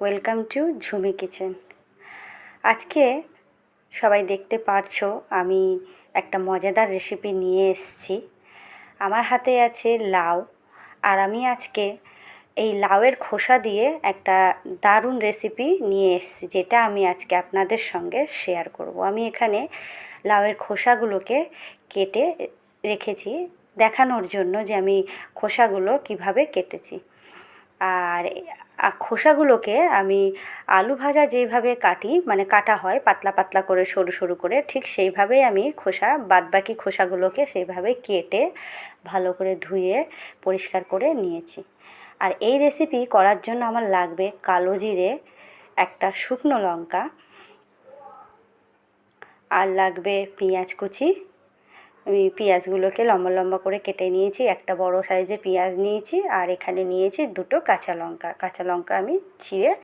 Welcome to ঝুমি kitchen. আজকে সবাই দেখতে পারছো আমি একটা মজাদার রেসিপি নিয়ে এসেছি। আমার হাতে আছে লাউ, আর আমি আজকে এই লাউয়ের খোসা দিয়ে একটা দারুণ রেসিপি নিয়ে এসেছি, যেটা আমি আজকে আপনাদের সঙ্গে শেয়ার করব। আমি এখানে লাউয়ের খোসাগুলোকে কেটে রেখেছি দেখানোর জন্য যে আমি খোসাগুলো কিভাবে কেটেছি। আর খোসাগুলোকে আমি আলু ভাজা যেইভাবে কাটি, মানে কাটা হয় পাতলা পাতলা করে সরু সরু করে, ঠিক সেইভাবেই আমি বাদবাকি খোসাগুলোকে সেইভাবে কেটে ভালো করে ধুয়ে পরিষ্কার করে নিয়েছি। আর এই রেসিপি করার জন্য আমার লাগবে কালো জিরে, একটা শুকনো লঙ্কা, আর লাগবে পেঁয়াজ কুচি। আমি পেঁয়াজগুলোকে লম্বা লম্বা করে কেটে নিয়েছি, একটা বড় সাইজের পেঁয়াজ নিয়েছি, আর এখানে নিয়েছি দুটো কাঁচা লঙ্কা। কাঁচা লঙ্কা আমি ছিঁড়ে